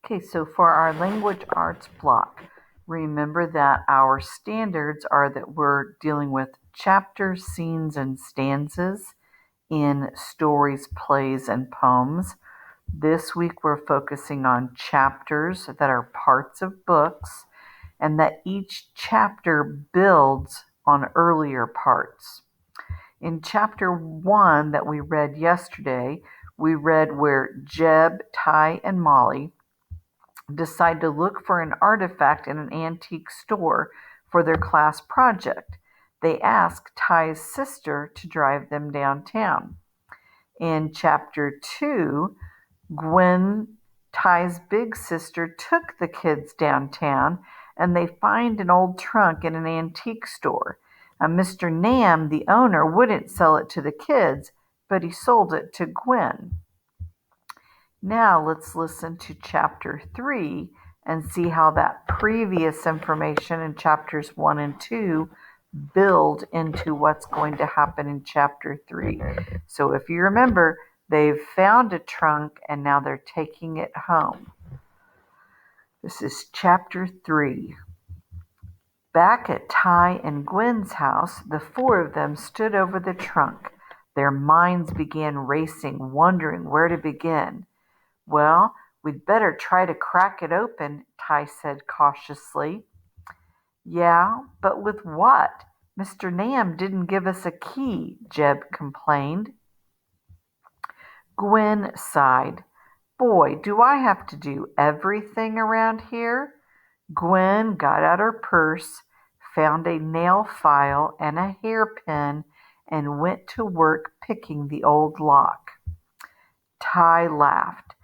Okay, so for our language arts block, remember that our standards are that we're dealing with chapters, scenes, and stanzas in stories, plays, and poems. This week we're focusing on chapters that are parts of books and that each chapter builds on earlier parts. In chapter 1 that we read yesterday, we read where Jeb, Ty, and Molly decide to look for an artifact in an antique store for their class project. They ask Ty's sister to drive them downtown. In chapter 2, Gwen, Ty's big sister, took the kids downtown and they find an old trunk in an antique store. Mr. Nam, the owner, wouldn't sell it to the kids, but he sold it to Gwen. Now let's listen to chapter 3 and see how that previous information in chapters 1 and 2 build into what's going to happen in chapter 3. So if you remember, they've found a trunk and now they're taking it home. This is chapter 3. Back at Ty and Gwen's house, the four of them stood over the trunk. Their minds began racing, wondering where to begin. Well, we'd better try to crack it open, Ty said cautiously. Yeah, but with what? Mr. Nam didn't give us a key, Jeb complained. Gwen sighed. Boy, do I have to do everything around here? Gwen got out her purse, found a nail file and a hairpin, and went to work picking the old lock. Ty laughed.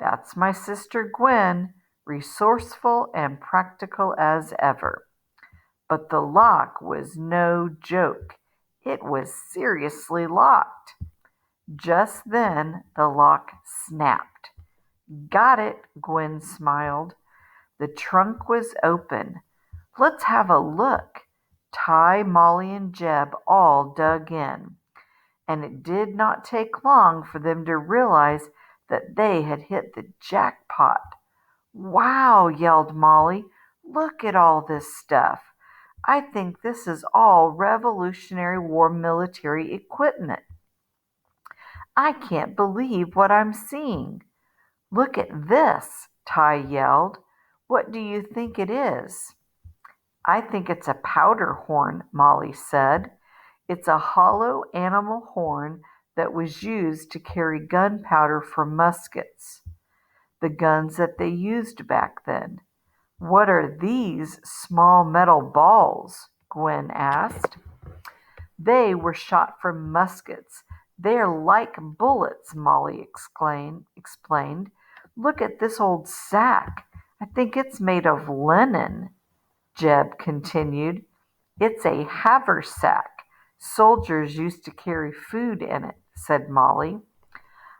That's my sister Gwen, resourceful and practical as ever. But the lock was no joke. It was seriously locked. Just then the lock snapped. Got it, Gwen smiled. The trunk was open. Let's have a look. Ty, Molly, and Jeb all dug in. And it did not take long for them to realize that they had hit the jackpot. Wow, yelled Molly. Look at all this stuff. I think this is all Revolutionary War military equipment. I can't believe what I'm seeing. Look at this, Ty yelled. What do you think it is? I think it's a powder horn, Molly said. It's a hollow animal horn that was used to carry gunpowder for muskets, the guns that they used back then. What are these small metal balls? Gwen asked. They were shot from muskets. They're like bullets, Molly explained. Look at this old sack. I think it's made of linen, Jeb continued. It's a haversack. Soldiers used to carry food in it, said Molly.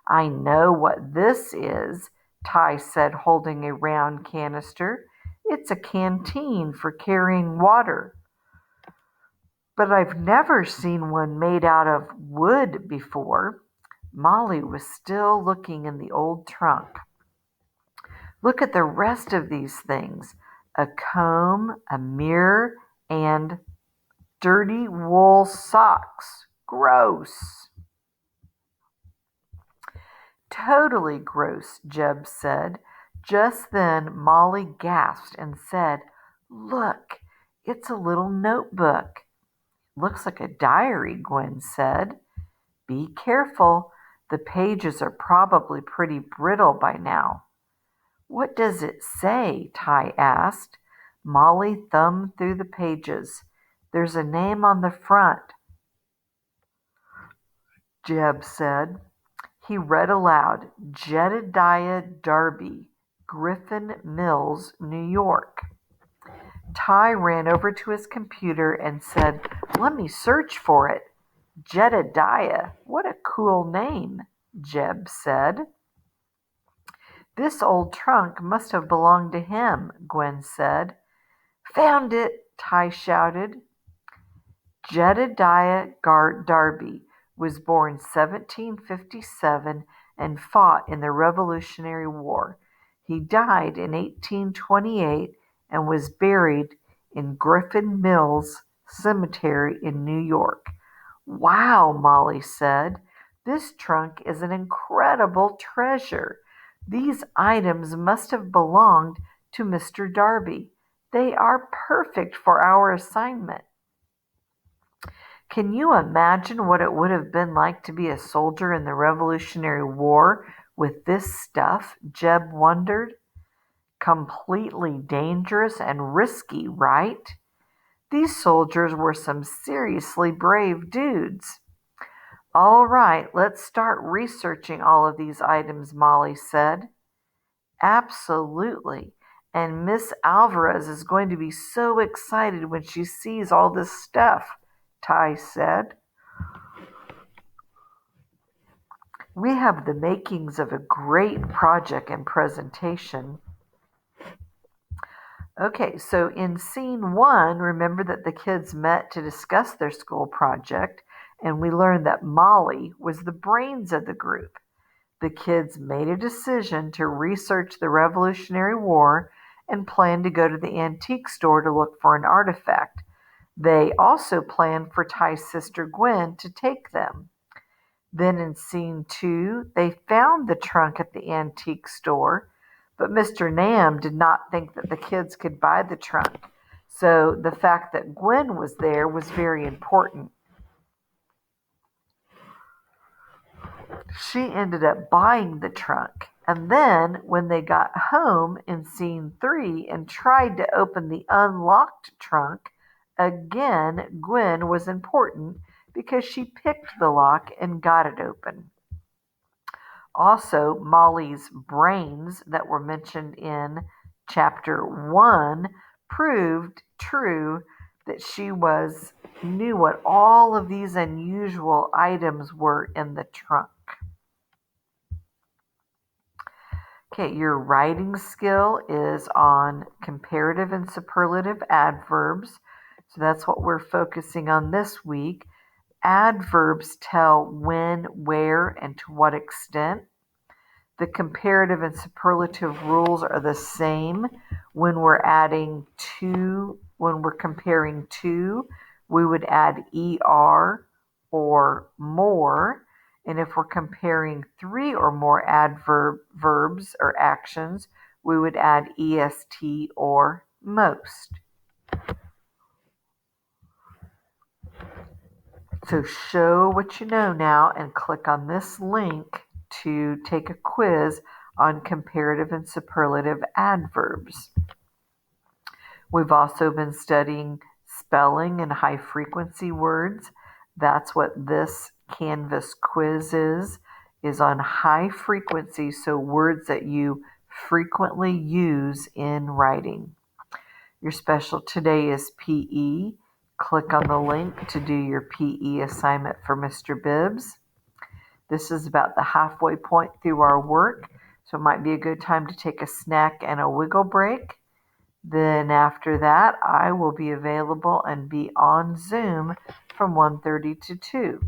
I know what this is, Ty said, holding a round canister. It's a canteen for carrying water. But I've never seen one made out of wood before. Molly was still looking in the old trunk. Look at the rest of these things. A comb, a mirror, and dirty wool socks. Gross. Totally gross, Jeb said. Just then Molly gasped and said, Look, it's a little notebook. Looks like a diary, Gwen said. Be careful. The pages are probably pretty brittle by now. What does it say? Ty asked. Molly thumbed through the pages. There's a name on the front, Jeb said. He read aloud, Jedediah Darby, Griffin Mills, New York. Ty ran over to his computer and said, Let me search for it. Jedediah, what a cool name, Jeb said. This old trunk must have belonged to him, Gwen said. Found it, Ty shouted. Jedediah Darby was born 1757 and fought in the Revolutionary War. He died in 1828 and was buried in Griffin Mills Cemetery in New York. Wow, Molly said. This trunk is an incredible treasure. These items must have belonged to Mr. Darby. They are perfect for our assignment. Can you imagine what it would have been like to be a soldier in the Revolutionary War with this stuff? Jeb wondered. Completely dangerous and risky, right? These soldiers were some seriously brave dudes. All right, let's start researching all of these items, Molly said. Absolutely. And Miss Alvarez is going to be so excited when she sees all this stuff, Ty said. We have the makings of a great project and presentation. Okay, so in scene 1, remember that the kids met to discuss their school project, and we learned that Molly was the brains of the group. The kids made a decision to research the Revolutionary War and planned to go to the antique store to look for an artifact. They also planned for Ty's sister Gwen to take them. Then in scene 2, they found the trunk at the antique store, but Mr. Nam did not think that the kids could buy the trunk. So the fact that Gwen was there was very important. She ended up buying the trunk. And then when they got home in scene 3 and tried to open the unlocked trunk, again Gwen was important because she picked the lock and got it open. Also, Molly's brains that were mentioned in chapter 1 proved true that she knew what all of these unusual items were in the trunk. Okay, your writing skill is on comparative and superlative adverbs. So that's what we're focusing on this week. Adverbs tell when, where, and to what extent. The comparative and superlative rules are the same when we're comparing two, we would add er or more. And if we're comparing 3 or more adverbs or actions, we would add est or most. So show what you know now and click on this link to take a quiz on comparative and superlative adverbs. We've also been studying spelling and high frequency words. That's what this Canvas quiz is on high frequency, so words that you frequently use in writing. Your special today is PE. Click on the link to do your PE assignment for Mr. Bibbs. This is about the halfway point through our work, so it might be a good time to take a snack and a wiggle break. Then after that, I will be available and be on Zoom from 1:30 to 2.